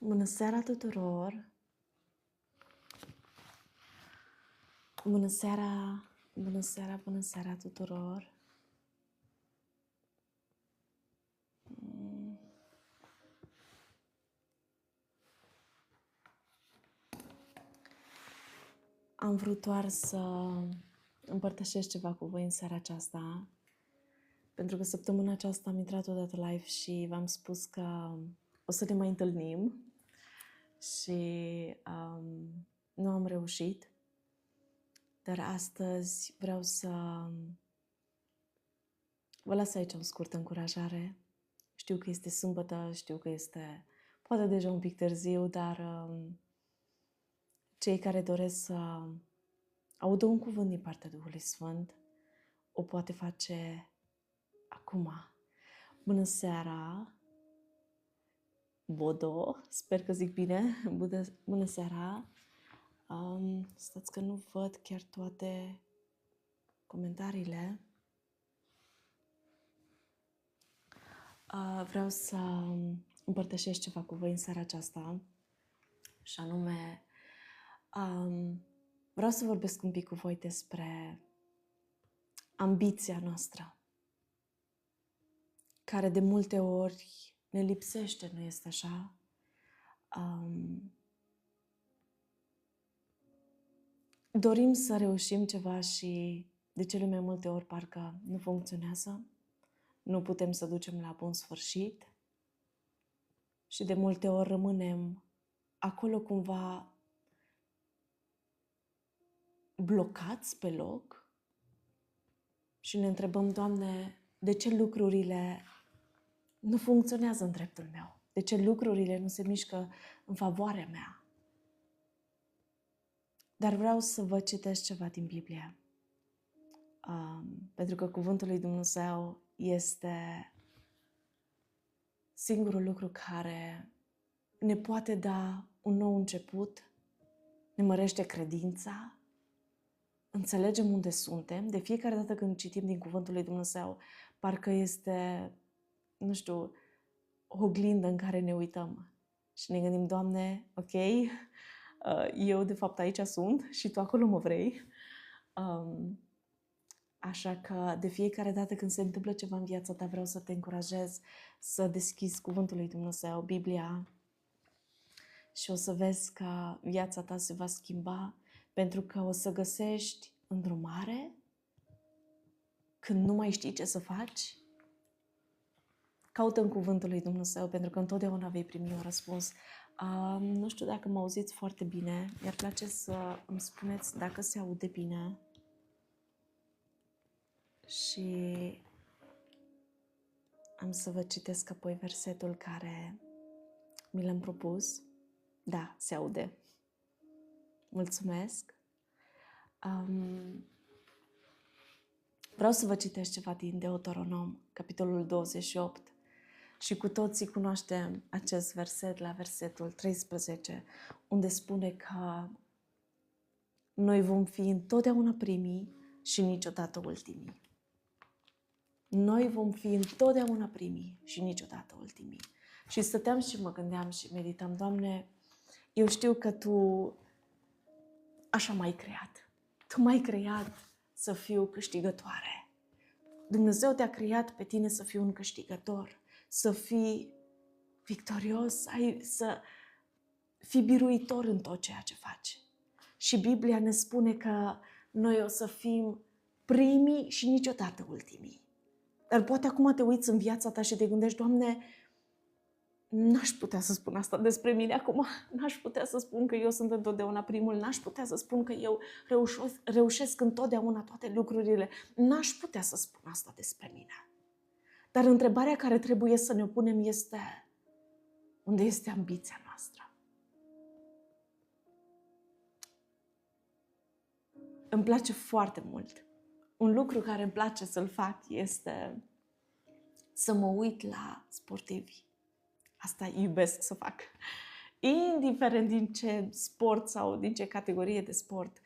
Bună seara tuturor! Bună seara, bună seara, bună seara tuturor! Am vrut doar să împărtășesc ceva cu voi în seara aceasta, pentru că săptămâna aceasta am intrat odată live și v-am spus că o să ne mai întâlnim și nu am reușit. Dar astăzi vreau să vă las aici o scurtă încurajare. Știu că este sâmbătă, știu că este poate deja un pic târziu, dar cei care doresc să audă un cuvânt din partea Duhului Sfânt o poate face acum. Bună seara, Bodo, sper că zic bine, bună seara. Stați că nu văd chiar toate comentariile. Vreau să împărtășesc ceva cu voi în seara aceasta și anume vreau să vorbesc un pic cu voi despre ambiția noastră, care de multe ori ne lipsește, nu este așa? Dorim să reușim ceva și de cele mai multe ori parcă nu funcționează, nu putem să ducem la bun sfârșit și de multe ori rămânem acolo cumva blocați pe loc și ne întrebăm, Doamne, de ce lucrurile nu funcționează în dreptul meu? De ce lucrurile nu se mișcă în favoarea mea? Dar vreau să vă citesc ceva din Biblie. Pentru că cuvântul lui Dumnezeu este singurul lucru care ne poate da un nou început, ne mărește credința, înțelegem unde suntem. De fiecare dată când citim din cuvântul lui Dumnezeu, parcă este, nu știu, o oglindă în care ne uităm și ne gândim, Doamne, ok, eu de fapt aici sunt și Tu acolo mă vrei. Așa că de fiecare dată când se întâmplă ceva în viața ta, vreau să te încurajez să deschizi cuvântul lui Dumnezeu, Biblia, și o să vezi că viața ta se va schimba, pentru că o să găsești îndrumare când nu mai știi ce să faci. Caută în cuvântul lui Dumnezeu, pentru că întotdeauna vei primi un răspuns. Nu știu dacă mă auziți foarte bine, mi-ar place să îmi spuneți dacă se aude bine. Și am să vă citesc apoi versetul care mi l-am propus. Da, se aude. Mulțumesc. Vreau să vă citesc ceva din Deuteronom, capitolul 28. Și cu toții cunoaștem acest verset la versetul 13, unde spune că noi vom fi întotdeauna primii și niciodată ultimii. Noi vom fi întotdeauna primii și niciodată ultimii. Și stăteam și mă gândeam și meditam, Doamne, eu știu că Tu așa m-ai creat. Tu m-ai creat să fiu câștigătoare. Dumnezeu te-a creat pe tine să fii un câștigător, să fii victorios, să fii biruitor în tot ceea ce faci. Și Biblia ne spune că noi o să fim primii și niciodată ultimii. Dar poate acum te uiți în viața ta și te gândești, Doamne, n-aș putea să spun asta despre mine acum, n-aș putea să spun că eu sunt întotdeauna primul, n-aș putea să spun că eu reușesc întotdeauna toate lucrurile, n-aș putea să spun asta despre mine. Dar întrebarea care trebuie să ne punem este, unde este ambiția noastră? Îmi place foarte mult. Un lucru care îmi place să-l fac este să mă uit la sportivi. Asta iubesc să fac. Indiferent din ce sport sau din ce categorie de sport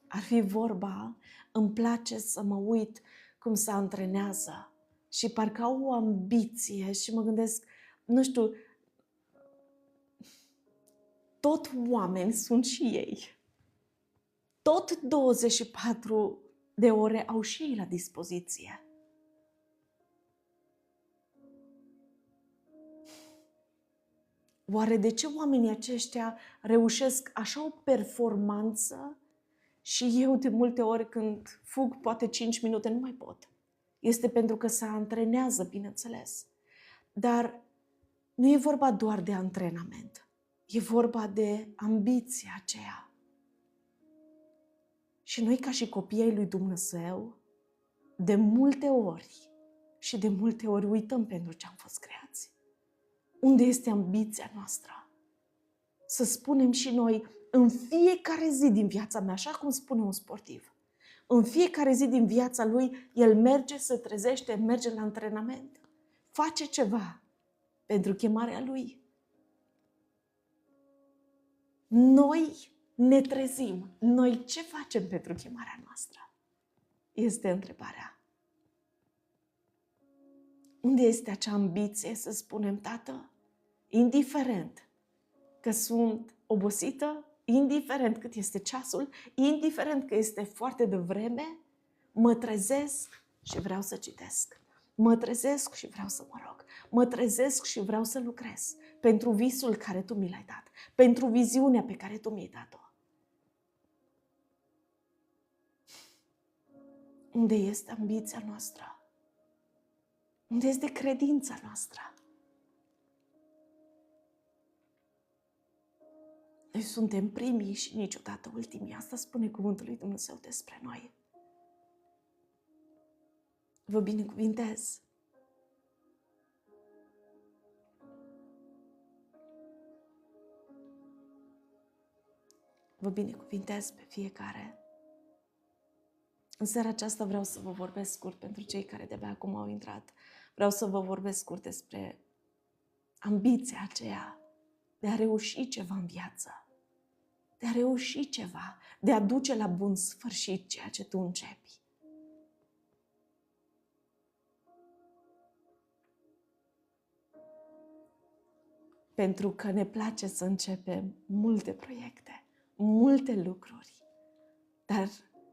ar fi vorba, îmi place să mă uit cum se antrenează și parcă au o ambiție și mă gândesc, nu știu, tot oameni sunt și ei. Tot 24 de ore au și ei la dispoziție. Oare de ce oamenii aceștia reușesc așa o performanță și eu de multe ori când fug poate 5 minute nu mai pot? Este pentru că se antrenează, bineînțeles. Dar nu e vorba doar de antrenament. E vorba de ambiția aceea. Și noi ca și copiii ai lui Dumnezeu, de multe ori uităm pentru ce am fost creați. Unde este ambiția noastră? Să spunem și noi, în fiecare zi din viața mea, așa cum spune un sportiv, în fiecare zi din viața lui, el merge, se trezește, merge la antrenament, face ceva pentru chemarea lui. Noi ne trezim. Noi ce facem pentru chemarea noastră? Este întrebarea. Unde este acea ambiție să spunem, Tată, indiferent că sunt obosită, indiferent cât este ceasul, indiferent că este foarte devreme, mă trezesc și vreau să citesc. Mă trezesc și vreau să mă rog. Mă trezesc și vreau să lucrez pentru visul care Tu mi l-ai dat, pentru viziunea pe care Tu mi-ai dat-o. Unde este ambiția noastră? Unde este credința noastră? Noi suntem primii și niciodată ultimii. Asta spune cuvântul lui Dumnezeu despre noi. Vă binecuvintez. Vă binecuvintez pe fiecare. În seara aceasta vreau să vă vorbesc scurt pentru cei care de-abia acum au intrat. Vreau să vă vorbesc scurt despre ambiția aceea de a reuși ceva în viață. De a reuși ceva, de a duce la bun sfârșit ceea ce tu începi. Pentru că ne place să începem multe proiecte, multe lucruri. Dar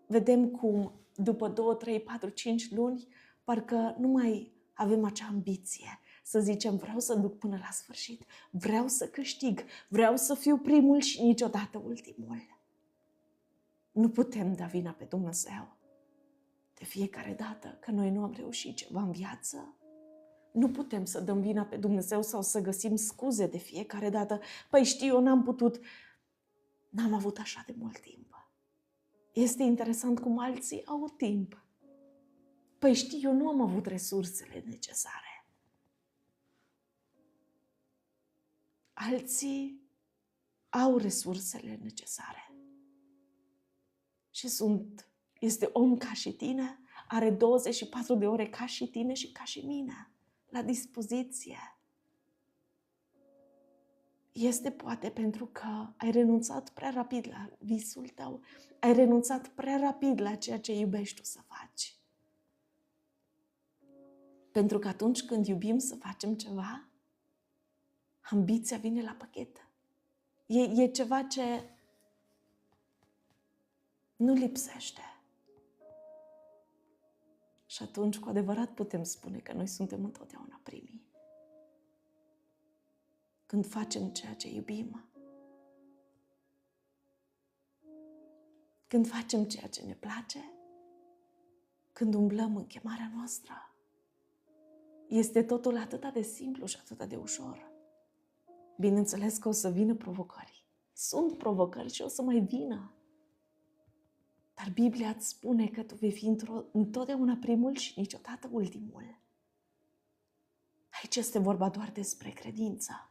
vedem cum după 2, 3, 4, 5 luni, parcă nu mai avem acea ambiție să zicem vreau să duc până la sfârșit, vreau să câștig, vreau să fiu primul și niciodată ultimul. Nu putem da vina pe Dumnezeu. De fiecare dată că noi nu am reușit ceva în viață, nu putem să dăm vina pe Dumnezeu sau să găsim scuze de fiecare dată. Păi știu, eu n-am putut, n-am avut așa de mult timp. Este interesant cum alții au timp. Păi știu, eu nu am avut resursele necesare. Alții au resursele necesare. Și este om ca și tine, are 24 de ore ca și tine și ca și mine, la dispoziție. Este poate pentru că ai renunțat prea rapid la visul tău, ai renunțat prea rapid la ceea ce iubești tu să faci. Pentru că atunci când iubim să facem ceva, ambiția vine la pachet. E ceva ce nu lipsește. Și atunci, cu adevărat, putem spune că noi suntem întotdeauna primii. Când facem ceea ce iubim, când facem ceea ce ne place, când umblăm în chemarea noastră, este totul atât de simplu și atât de ușor. Bineînțeles că o să vină provocări. Sunt provocări și o să mai vină. Dar Biblia îți spune că tu vei fi întotdeauna primul și niciodată ultimul. Aici este vorba doar despre credință.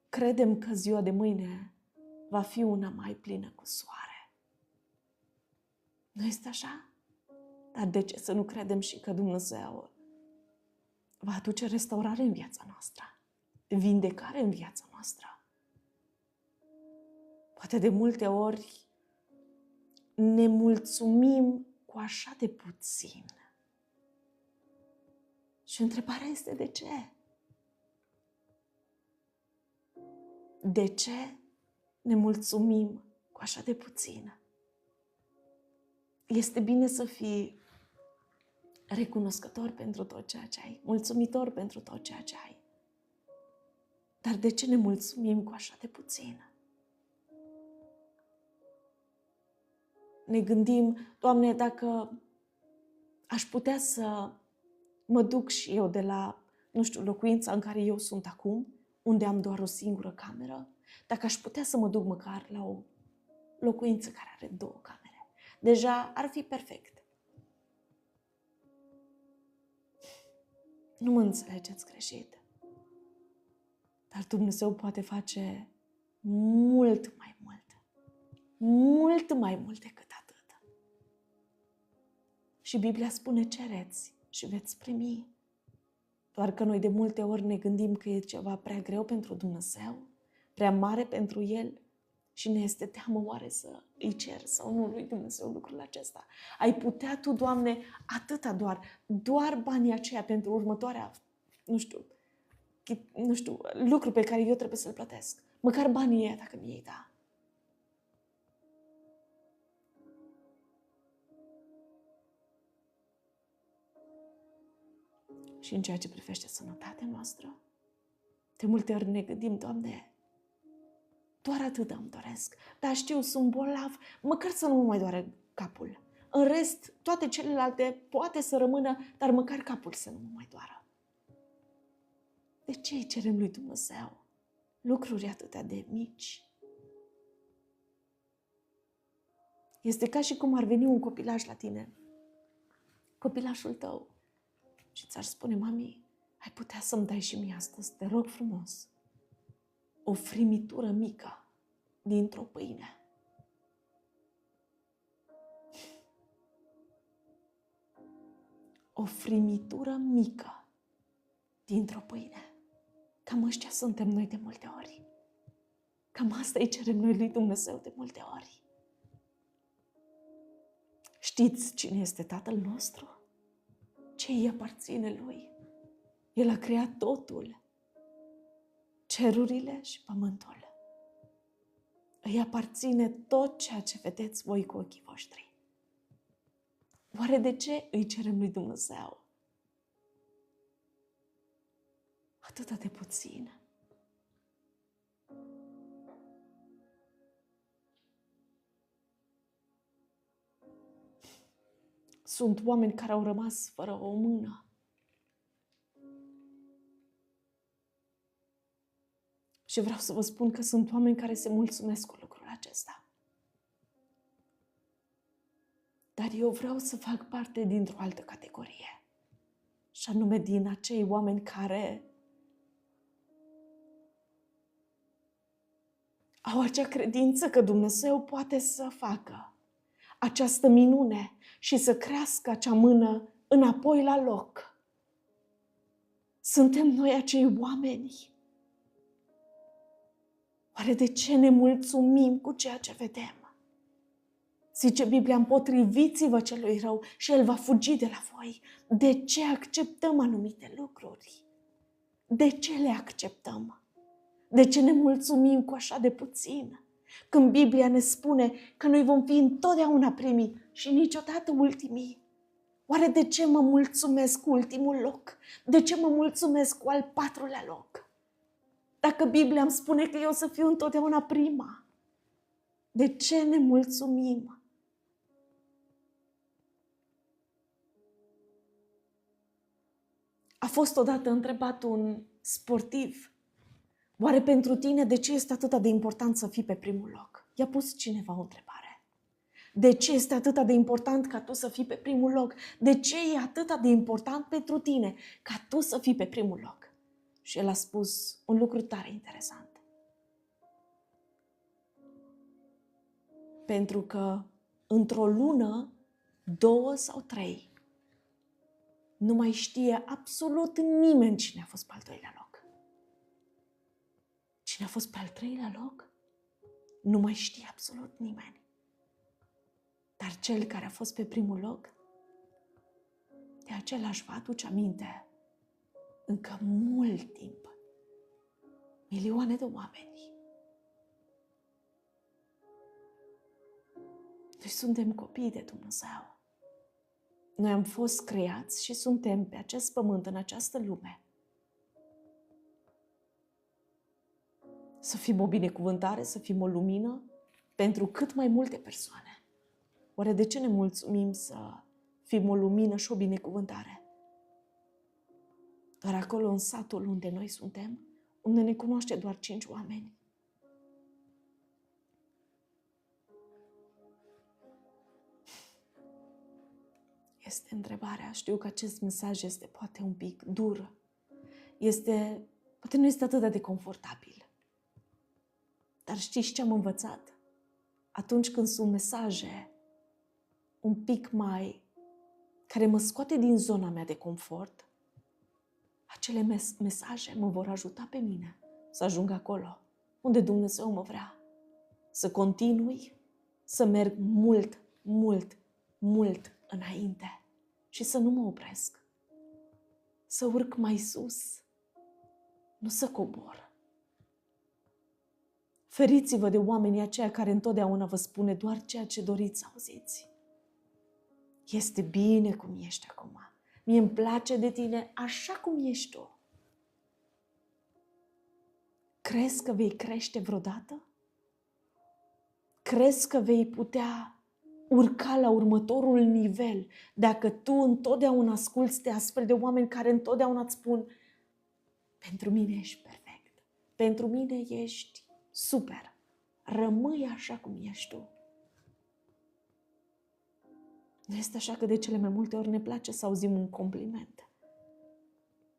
Credem că ziua de mâine va fi una mai plină cu soare. Nu este așa? Dar de ce să nu credem și că Dumnezeu va aduce restaurare în viața noastră, vindecare în viața noastră? Poate de multe ori ne mulțumim cu așa de puțin. Și întrebarea este de ce? De ce ne mulțumim cu așa de puțin? Este bine să fii recunoscător pentru tot ceea ce ai, mulțumitor pentru tot ceea ce ai. Dar de ce ne mulțumim cu așa de puțin? Ne gândim, Doamne, dacă aș putea să mă duc și eu de la, locuința în care eu sunt acum, unde am doar o singură cameră, dacă aș putea să mă duc măcar la o locuință care are 2 camere, deja ar fi perfect. Nu mă înțelegeți greșit. Dar Dumnezeu poate face mult mai mult. Mult mai mult decât atât. Și Biblia spune, cereți și veți primi. Doar că noi de multe ori ne gândim că e ceva prea greu pentru Dumnezeu, prea mare pentru El și ne este teamă oare să îi cer sau nu lui Dumnezeu lucrul acesta. Ai putea Tu, Doamne, atâta doar banii aceia pentru următoarea, lucru pe care eu trebuie să-l plătesc. Măcar banii ăia dacă mi-ai da. Și în ceea ce privește sănătatea noastră, de multe ori ne gândim, Doamne, doar atât îmi doresc. Dar știu, sunt bolnav, măcar să nu mă mai doare capul. În rest, toate celelalte poate să rămână, dar măcar capul să nu mă mai doară. De ce îi cerem lui Dumnezeu lucruri atâtea de mici? Este ca și cum ar veni un copilaș la tine, copilașul tău, și ți-ar spune, mami, ai putea să-mi dai și mie astăzi, te rog frumos, o frimitură mică dintr-o pâine. O frimitură mică dintr-o pâine. Cam ăștia suntem noi de multe ori. Cam asta îi cerem noi lui Dumnezeu de multe ori. Știți cine este Tatăl nostru? Ce îi aparține Lui? El a creat totul, cerurile și pământul. Îi aparține tot ceea ce vedeți voi cu ochii voștri. Oare de ce îi cerem lui Dumnezeu atât de puțin? Sunt oameni care au rămas fără o mână. Și vreau să vă spun că sunt oameni care se mulțumesc cu lucrul acesta. Dar eu vreau să fac parte dintr-o altă categorie. Și anume din acei oameni care au acea credință că Dumnezeu poate să facă această minune și să crească acea mână înapoi la loc. Suntem noi acei oameni. Oare de ce ne mulțumim cu ceea ce vedem? Zice Biblia, împotriviți-vă celui rău și el va fugi de la voi. De ce acceptăm anumite lucruri? De ce le acceptăm? De ce ne mulțumim cu așa de puțin? Când Biblia ne spune că noi vom fi întotdeauna primii și niciodată ultimii. Oare de ce mă mulțumesc cu ultimul loc? De ce mă mulțumesc cu al 4-lea loc? Dacă Biblia îmi spune că eu o să fiu întotdeauna prima, de ce ne mulțumim? A fost odată întrebat un sportiv, oare pentru tine de ce este atât de important să fii pe primul loc? I-a pus cineva o întrebare. De ce este atât de important ca tu să fii pe primul loc? De ce e atât de important pentru tine ca tu să fii pe primul loc? Și el a spus un lucru tare interesant. Pentru că într-o lună, 2 sau 3, nu mai știe absolut nimeni cine a fost pe al 2-lea loc. Cine a fost pe al 3-lea loc? Nu mai știe absolut nimeni. Dar cel care a fost pe primul loc, de acela își va aduce aminte încă mult timp, milioane de oameni. Noi suntem copii de Dumnezeu. Noi am fost creați și suntem pe acest pământ, în această lume, să fim o binecuvântare, să fim o lumină pentru cât mai multe persoane. Oare de ce ne mulțumim să fim o lumină și o binecuvântare? Doar acolo, în satul unde noi suntem, unde ne cunoaște doar 5 oameni. Este întrebarea. Știu că acest mesaj este poate un pic dur. Poate nu este atât de confortabil. Dar știți ce am învățat? Atunci când sunt mesaje un pic mai, care mă scoate din zona mea de confort, acele mesaje mă vor ajuta pe mine să ajung acolo unde Dumnezeu mă vrea. Să continui, să merg mult, mult, mult înainte și să nu mă opresc. Să urc mai sus, nu să cobor. Feriți-vă de oamenii aceia care întotdeauna vă spune doar ceea ce doriți să auziți. Este bine cum ești acum. Mie îmi place de tine așa cum ești tu. Crezi că vei crește vreodată? Crezi că vei putea urca la următorul nivel dacă tu întotdeauna asculți de astfel de oameni care întotdeauna îți spun: pentru mine ești perfect, pentru mine ești super, rămâi așa cum ești tu. Nu este așa că de cele mai multe ori ne place să auzim un compliment.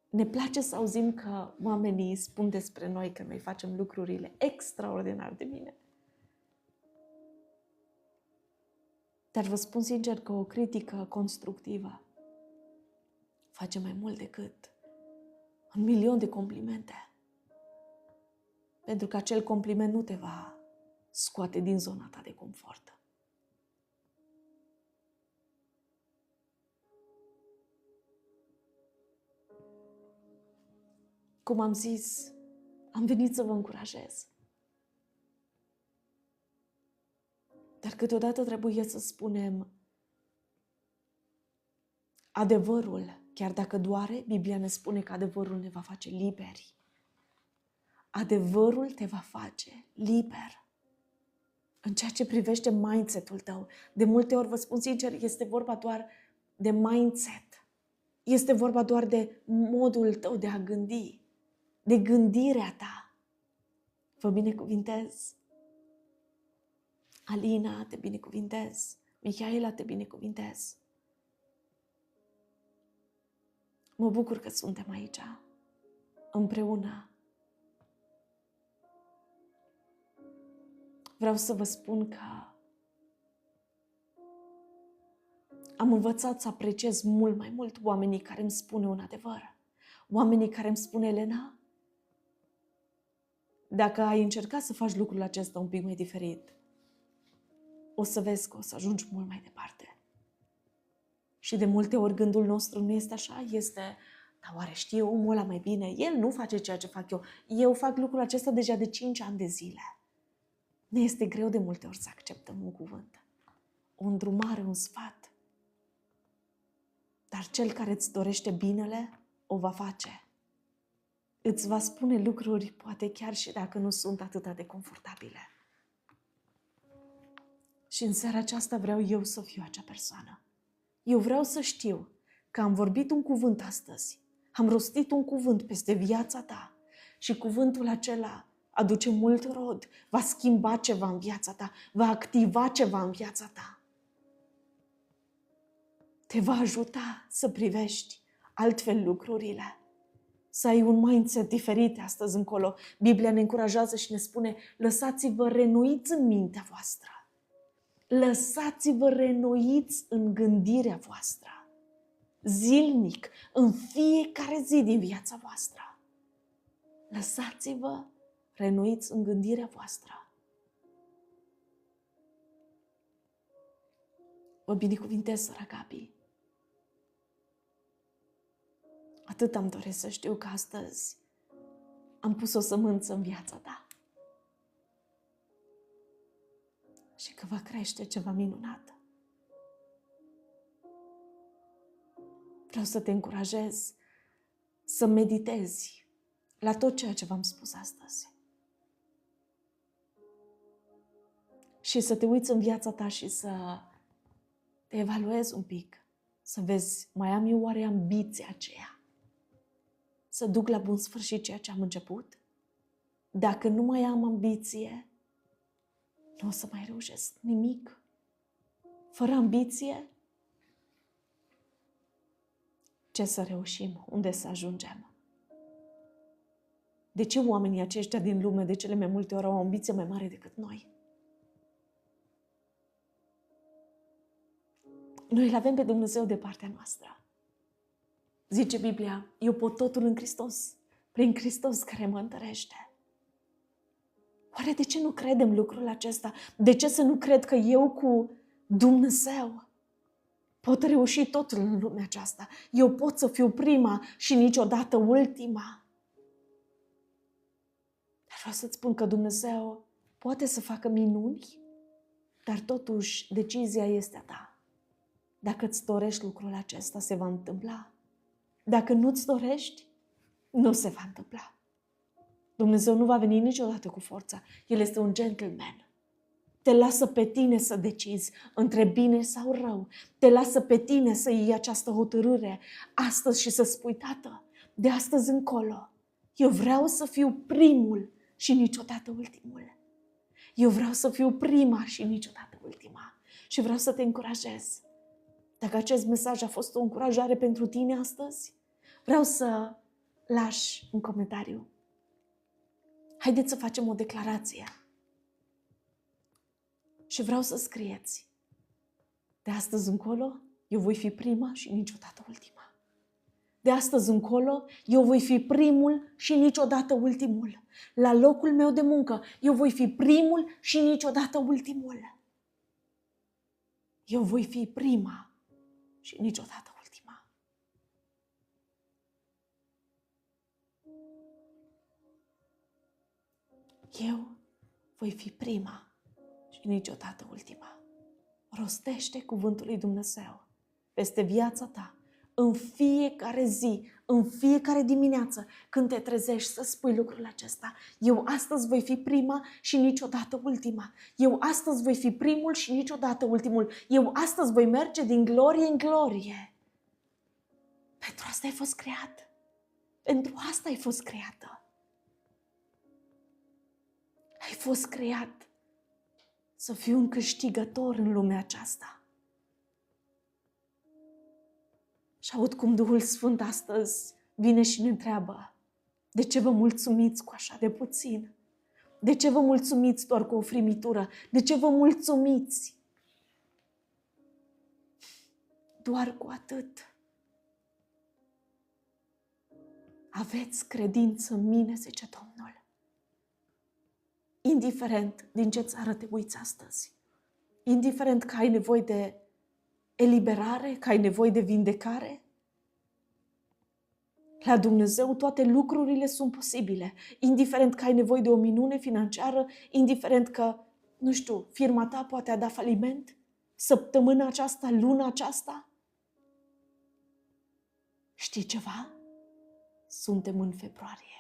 Ne place să auzim că oamenii spun despre noi că noi facem lucrurile extraordinar de bine. Dar vă spun sincer că o critică constructivă face mai mult decât 1.000.000 de complimente. Pentru că acel compliment nu te va scoate din zona ta de confort. Cum am zis, am venit să vă încurajez. Dar câteodată trebuie să spunem adevărul, chiar dacă doare, Biblia ne spune că adevărul ne va face liberi. Adevărul te va face liber. În ceea ce privește mindset-ul tău, de multe ori, vă spun sincer, este vorba doar de mindset. Este vorba doar de modul tău de a gândi, de gândirea ta. Vă binecuvintez. Alina, te binecuvintez. Mihaela, te binecuvintez. Mă bucur că suntem aici, împreună. Vreau să vă spun că am învățat să apreciez mult mai mult oamenii care îmi spune un adevăr. Oamenii care îmi spune: Elena, dacă ai încercat să faci lucrul acesta un pic mai diferit, o să vezi că o să ajungi mult mai departe. Și de multe ori gândul nostru nu este așa, este: dar oare știe omul ăla mai bine? El nu face ceea ce fac eu. Eu fac lucrul acesta deja de 5 ani de zile. Ne este greu de multe ori să acceptăm un cuvânt, o îndrumare, un sfat. Dar cel care îți dorește binele, o va face. Îți va spune lucruri, poate chiar și dacă nu sunt atât de confortabile. Și în seara aceasta vreau eu să fiu acea persoană. Eu vreau să știu că am vorbit un cuvânt astăzi, am rostit un cuvânt peste viața ta și cuvântul acela aduce mult rod, va schimba ceva în viața ta, va activa ceva în viața ta. Te va ajuta să privești altfel lucrurile, să ai un mindset diferit astăzi încolo. Biblia ne încurajează și ne spune: lăsați-vă reînnoiți în mintea voastră. Lăsați-vă reînnoiți în gândirea voastră. Zilnic, în fiecare zi din viața voastră. Lăsați-vă reînnoiți în gândirea voastră. Vă binecuvintez, sora Gabi. Atât am dorit să știu că astăzi am pus o sămânță în viața ta și că va crește ceva minunat. Vreau să te încurajez să meditezi la tot ceea ce v-am spus astăzi. Și să te uiți în viața ta și să te evaluezi un pic. Să vezi, mai am eu oare ambiția aceea să duc la bun sfârșit ceea ce am început? Dacă nu mai am ambiție, nu o să mai reușesc nimic. Fără ambiție, ce să reușim? Unde să ajungem? De ce oamenii aceștia din lume de cele mai multe ori au o ambiție mai mare decât noi? Noi îl avem pe Dumnezeu de partea noastră. Zice Biblia, eu pot totul în Hristos, prin Hristos care mă întărește. Oare de ce nu credem lucrul acesta? De ce să nu cred că eu cu Dumnezeu pot reuși totul în lumea aceasta? Eu pot să fiu prima și niciodată ultima. Dar vreau să-ți spun că Dumnezeu poate să facă minuni, dar totuși decizia este a ta. Dacă îți dorești lucrul acesta, se va întâmpla. Dacă nu-ți dorești, nu se va întâmpla. Dumnezeu nu va veni niciodată cu forța. El este un gentleman. Te lasă pe tine să decizi între bine sau rău. Te lasă pe tine să iei această hotărâre astăzi și să spui, Tată, de astăzi încolo, eu vreau să fiu primul și niciodată ultimul. Eu vreau să fiu prima și niciodată ultima. Și vreau să te încurajez. Dacă acest mesaj a fost o încurajare pentru tine astăzi, vreau să lași un comentariu. Haideți să facem o declarație. Și vreau să scrieți. De astăzi încolo, eu voi fi prima și niciodată ultima. De astăzi încolo, eu voi fi primul și niciodată ultimul. La locul meu de muncă, eu voi fi primul și niciodată ultimul. Eu voi fi prima și niciodată ultima. Eu voi fi prima și niciodată ultima. Rostește cuvântul lui Dumnezeu peste viața ta, în fiecare zi, în fiecare dimineață, când te trezești să spui lucrul acesta. Eu astăzi voi fi prima și niciodată ultima. Eu astăzi voi fi primul și niciodată ultimul. Eu astăzi voi merge din glorie în glorie. Pentru asta ai fost creat. Pentru asta ai fost creată. Ai fost creat să fii un câștigător în lumea aceasta. Și aud cum Duhul Sfânt astăzi vine și ne întreabă, de ce vă mulțumiți cu așa de puțin? De ce vă mulțumiți doar cu o frimitură? De ce vă mulțumiți doar cu atât? Aveți credință în mine, zice Domnul. Indiferent din ce țară te uiți astăzi, indiferent că ai nevoie de eliberare, că ai nevoie de vindecare, la Dumnezeu toate lucrurile sunt posibile. Indiferent că ai nevoie de o minune financiară, indiferent că, nu știu, firma ta poate a da faliment săptămâna aceasta, luna aceasta. Știi ceva? Suntem în februarie.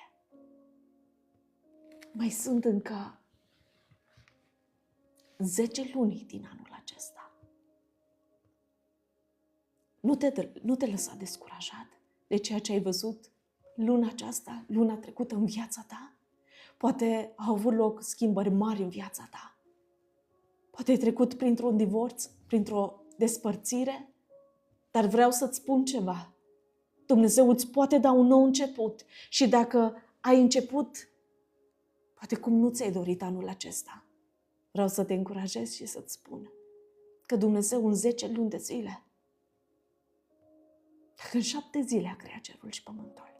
Mai sunt încă 10 luni din anul acesta. Nu te lăsa descurajat de ceea ce ai văzut luna aceasta, luna trecută în viața ta. Poate au avut loc schimbări mari în viața ta. Poate ai trecut printr-un divorț, printr-o despărțire, dar vreau să-ți spun ceva. Dumnezeu îți poate da un nou început și dacă ai început, poate cum nu ți-ai dorit anul acesta, vreau să te încurajez și să-ți spun că Dumnezeu în 10 luni de zile, dacă în 7 zile a creat cerul și pământul,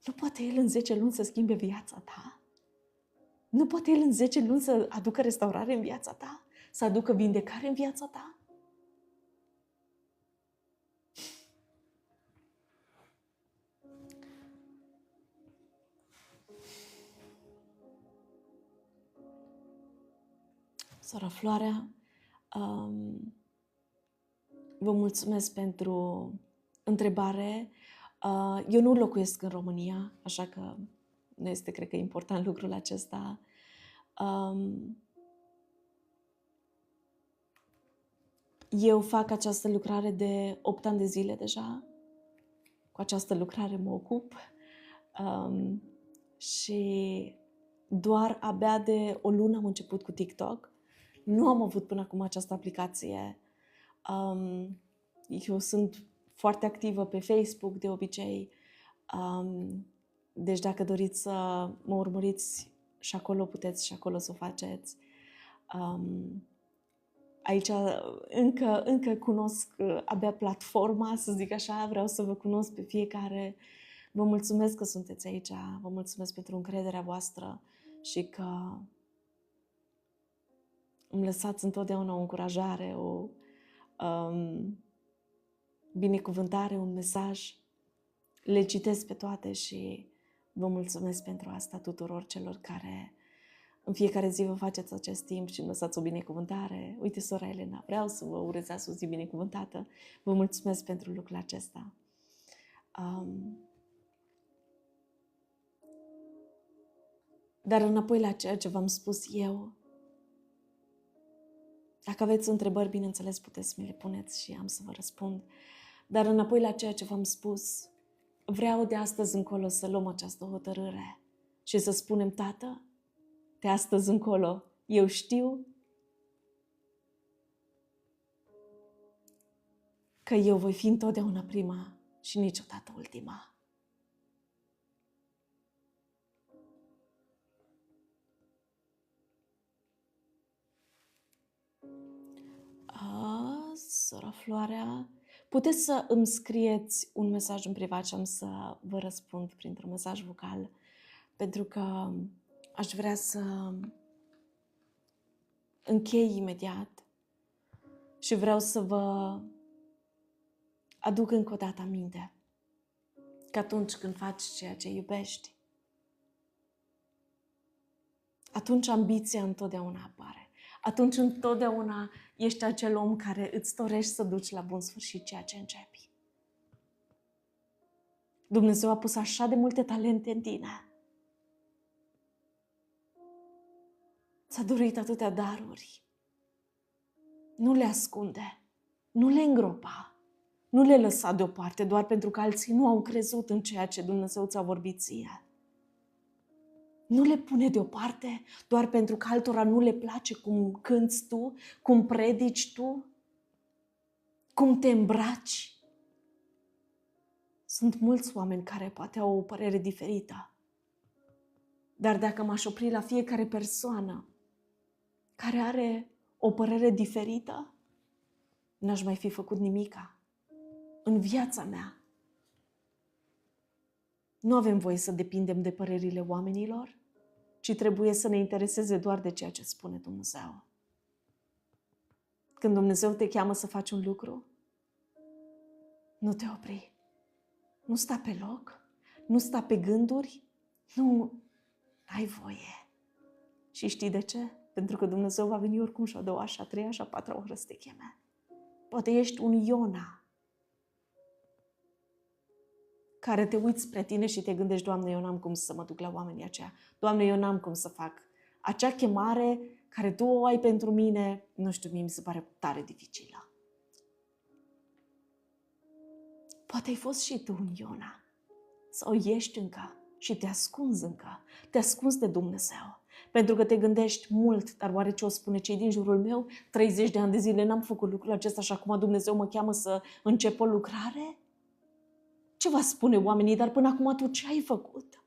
nu poate El în 10 luni să schimbe viața ta? Nu poate El în 10 luni să aducă restaurare în viața ta? Să aducă vindecare în viața ta? Sora Floarea, um, vă mulțumesc pentru întrebare. Eu nu locuiesc în România, așa că nu este, cred că, important lucrul acesta. Eu fac această lucrare de 8 ani de zile deja. Cu această lucrare mă ocup. Și doar abia de o lună am început cu TikTok. Nu am avut până acum această aplicație. Eu sunt foarte activă pe Facebook de obicei. Deci dacă doriți să mă urmăriți și acolo puteți și acolo să o faceți. Aici încă cunosc abia platforma, să zic așa, vreau să vă cunosc pe fiecare. Vă mulțumesc că sunteți aici, vă mulțumesc pentru încrederea voastră și că îmi lăsați întotdeauna o încurajare, o binecuvântare, un mesaj. Le citesc pe toate și vă mulțumesc pentru asta tuturor celor care în fiecare zi vă faceți acest timp și îmi lăsați o binecuvântare. Uite, sora Elena, vreau să vă urez o zi binecuvântată. Vă mulțumesc pentru lucrul acesta. Dar înapoi la ceea ce v-am spus eu, dacă aveți întrebări, bineînțeles, puteți să mi le puneți și am să vă răspund. Dar înapoi la ceea ce v-am spus, vreau de astăzi încolo să luăm această hotărâre și să spunem, Tată, de astăzi încolo, eu știu că eu voi fi întotdeauna prima și niciodată ultima. Sora Floarea, puteți să îmi scrieți un mesaj în privat și am să vă răspund printr-un mesaj vocal, pentru că aș vrea să închei imediat și vreau să vă aduc încă o dată aminte că atunci când faci ceea ce iubești, atunci ambiția întotdeauna apare. Atunci întotdeauna ești acel om care îți dorești să duci la bun sfârșit ceea ce începi. Dumnezeu a pus așa de multe talente în tine. Ți-a dorit atâtea daruri. Nu le ascunde, nu le îngropa, nu le lăsa deoparte doar pentru că alții nu au crezut în ceea ce Dumnezeu ți-a vorbit ție. Nu le pune deoparte doar pentru că altora nu le place cum cânți tu, cum predici tu, cum te îmbraci. Sunt mulți oameni care poate au o părere diferită. Dar dacă m-aș opri la fiecare persoană care are o părere diferită, n-aș mai fi făcut nimica în viața mea. Nu avem voie să depindem de părerile oamenilor, ci trebuie să ne intereseze doar de ceea ce spune Dumnezeu. Când Dumnezeu te cheamă să faci un lucru, nu te opri. Nu sta pe loc, nu sta pe gânduri, nu ai voie. Și știi de ce? Pentru că Dumnezeu va veni oricum și a doua, și a treia, și a patra oră să te cheme. Poate ești un Iona care te uiți spre tine și te gândești, Doamne, eu n-am cum să mă duc la oamenii aceia. Doamne, eu n-am cum să fac acea chemare care Tu o ai pentru mine, nu știu, mie mi se pare tare dificilă. Poate ai fost și tu un Iona. Sau ești încă și te ascunzi încă. Te ascunzi de Dumnezeu. Pentru că te gândești mult, dar oare ce o spune cei din jurul meu? 30 de ani de zile n-am făcut lucrul acesta și acum Dumnezeu mă cheamă să încep o lucrare? Ce va spune oamenii? Dar până acum tu ce ai făcut?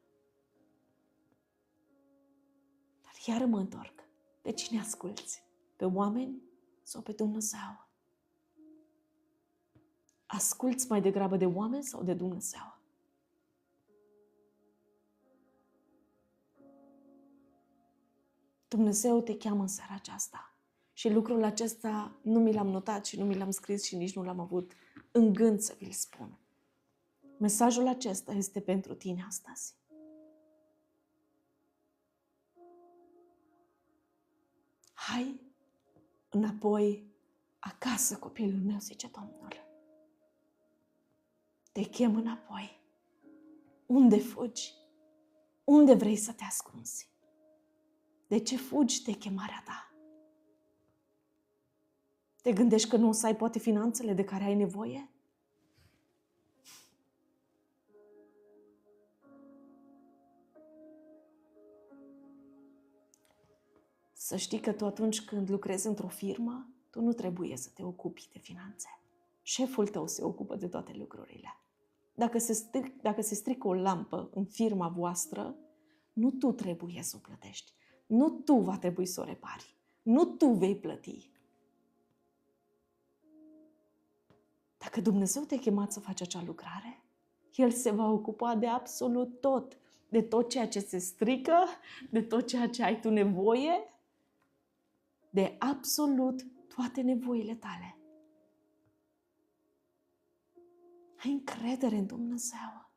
Dar iar mă întorc. Pe cine asculți? Pe oameni sau pe Dumnezeu? Asculți mai degrabă de oameni sau de Dumnezeu? Dumnezeu te cheamă în seara aceasta. Și lucrul acesta nu mi l-am notat și nu mi l-am scris și nici nu l-am avut în gând să vi-l spun. Mesajul acesta este pentru tine astăzi. Hai înapoi acasă, copilul meu, zice Domnul. Te chem înapoi. Unde fugi? Unde vrei să te ascunzi? De ce fugi de chemarea ta? Te gândești că nu o să ai poate finanțele de care ai nevoie? Să știi că tu atunci când lucrezi într-o firmă, tu nu trebuie să te ocupi de finanțe. Șeful tău se ocupă de toate lucrurile. Dacă se strică o lampă în firma voastră, nu tu trebuie să o plătești. Nu tu va trebui să o repari. Nu tu vei plăti. Dacă Dumnezeu te-a chemat să faci acea lucrare, El se va ocupa de absolut tot. De tot ceea ce se strică, de tot ceea ce ai tu nevoie, de absolut toate nevoile tale. Ai încredere în Dumnezeu.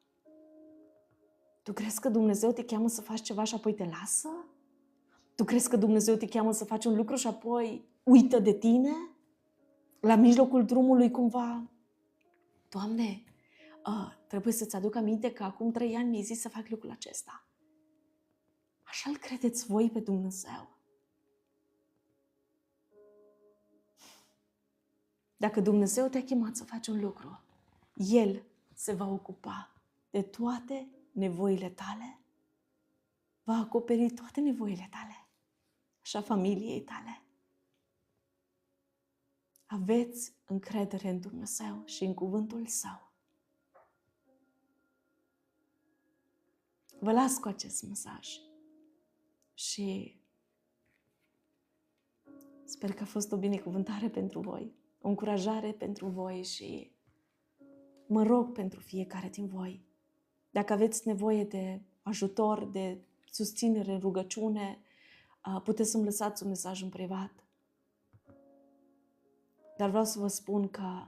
Tu crezi că Dumnezeu te cheamă să faci ceva și apoi te lasă? Tu crezi că Dumnezeu te cheamă să faci un lucru și apoi uită de tine? La mijlocul drumului cumva, Doamne, trebuie să-ți aduc aminte că acum 3 ani mi-ai zis să fac lucrul acesta. Așa-L credeți voi pe Dumnezeu? Dacă Dumnezeu te-a chemat să faci un lucru, El se va ocupa de toate nevoile tale, va acoperi toate nevoile tale și a familiei tale. Aveți încredere în Dumnezeu și în cuvântul Său. Vă las cu acest mesaj și sper că a fost o binecuvântare pentru voi, o încurajare pentru voi și mă rog pentru fiecare din voi. Dacă aveți nevoie de ajutor, de susținere în rugăciune, puteți să-mi lăsați un mesaj în privat. Dar vreau să vă spun că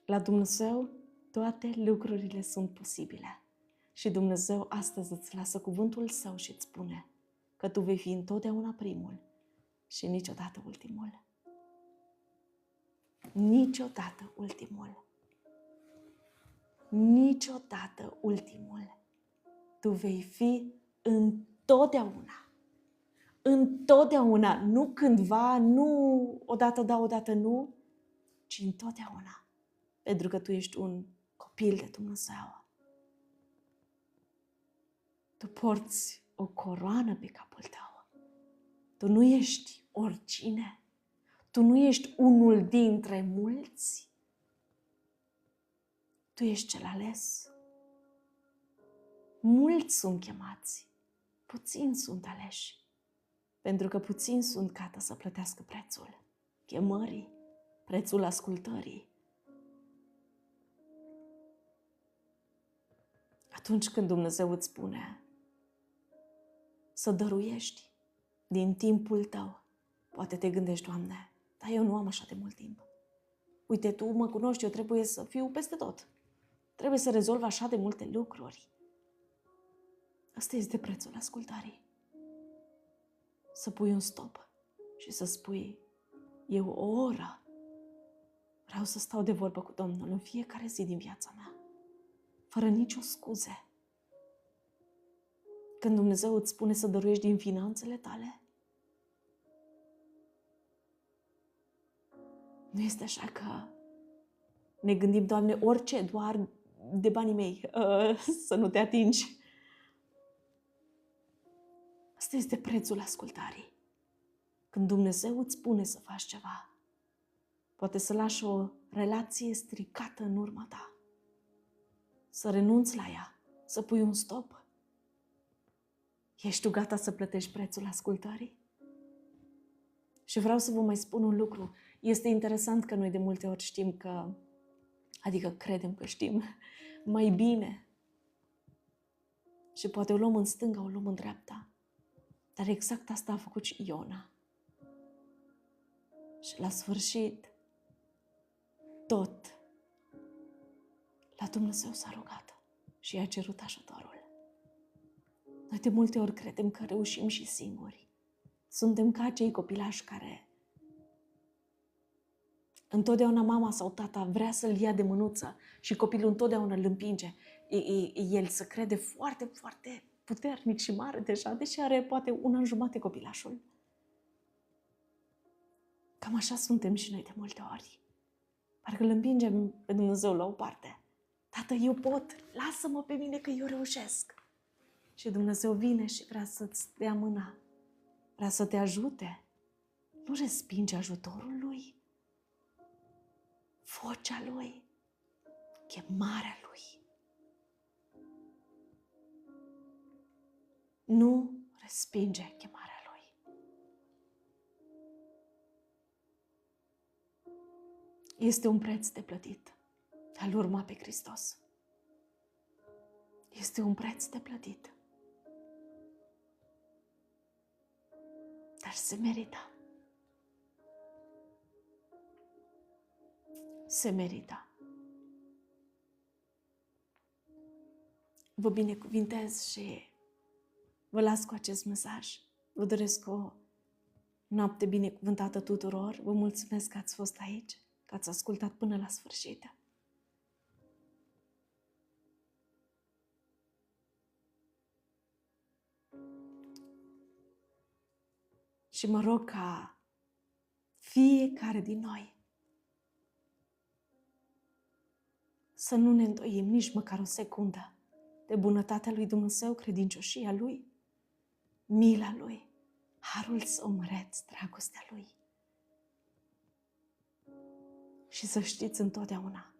la Dumnezeu toate lucrurile sunt posibile. Și Dumnezeu astăzi îți lasă cuvântul Său și îți spune că tu vei fi întotdeauna primul și niciodată ultimul. Niciodată ultimul. Niciodată ultimul. Tu vei fi întotdeauna. Întotdeauna. Nu cândva, nu odată da, odată nu, ci întotdeauna. Pentru că tu ești un copil de Dumnezeu. Tu porți o coroană pe capul tău. Tu nu ești oricine. Tu nu ești unul dintre mulți. Tu ești cel ales. Mulți sunt chemați. Puțini sunt aleși. Pentru că puțini sunt gata să plătească prețul chemării, prețul ascultării. Atunci când Dumnezeu îți spune să dăruiești din timpul tău, poate te gândești, Doamne, dar eu nu am așa de mult timp. Uite, Tu mă cunoști, eu trebuie să fiu peste tot. Trebuie să rezolv așa de multe lucruri. Asta este prețul ascultării. Să pui un stop și să spui, eu o oră vreau să stau de vorbă cu Domnul în fiecare zi din viața mea, fără nicio scuze. Când Dumnezeu îți spune să dăruiești din finanțele tale, nu este așa că ne gândim, Doamne, orice, doar de banii mei, să nu te atingi. Asta este prețul ascultării. Când Dumnezeu îți spune să faci ceva, poate să lași o relație stricată în urma ta, să renunți la ea, să pui un stop. Ești tu gata să plătești prețul ascultării? Și vreau să vă mai spun un lucru. Este interesant că noi de multe ori știm că, adică credem că știm mai bine. Și poate o luăm în stânga, o luăm în dreapta. Dar exact asta a făcut și Iona. Și la sfârșit, tot la Dumnezeu s-a rugat și i-a cerut ajutorul. Noi de multe ori credem că reușim și singuri Suntem ca acei copilași care întotdeauna mama sau tata vrea să-l ia de mânuță și copilul întotdeauna îl împinge. El se crede foarte, foarte puternic și mare deja, deși are poate 1 an jumate copilașul. Cam așa suntem și noi de multe ori. Parcă îl împingem pe Dumnezeu la o parte. Tată, eu pot, lasă-mă pe mine că eu reușesc. Și Dumnezeu vine și vrea să-ți dea mâna, vrea să te ajute. Nu respinge ajutorul Lui, vocea Lui, chemarea Lui. Nu respinge chemarea Lui. Este un preț de plătit a-L urma pe Hristos. Este un preț de plătit. Dar se merită. Se merită. Vă binecuvintez și vă las cu acest mesaj. Vă doresc o noapte binecuvântată tuturor. Vă mulțumesc că ați fost aici, că ați ascultat până la sfârșit. Și mă rog ca fiecare din noi să nu ne îndoim nici măcar o secundă de bunătatea lui Dumnezeu, credincioșia Lui, mila Lui, harul Său măreț, dragostea Lui. Și să știți întotdeauna,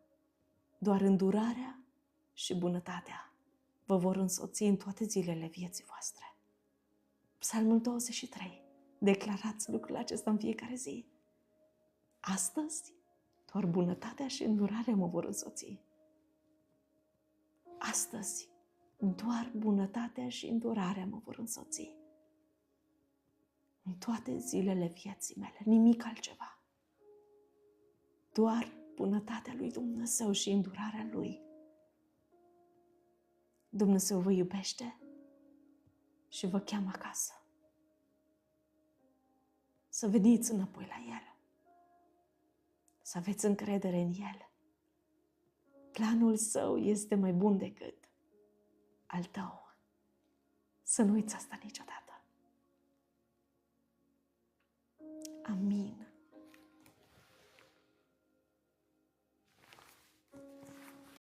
doar îndurarea și bunătatea vă vor însoți în toate zilele vieții voastre. Psalmul 23. Declarați lucrul acesta în fiecare zi. Astăzi, doar bunătatea și îndurarea mă vor însoți. Astăzi, doar bunătatea și îndurarea mă vor însoți. În toate zilele vieții mele, nimic altceva. Doar bunătatea lui Dumnezeu și îndurarea Lui. Dumnezeu vă iubește și vă cheamă acasă. Să veniți înapoi la El. Să aveți încredere în El. Planul Său este mai bun decât al tău. Să nu uiți asta niciodată.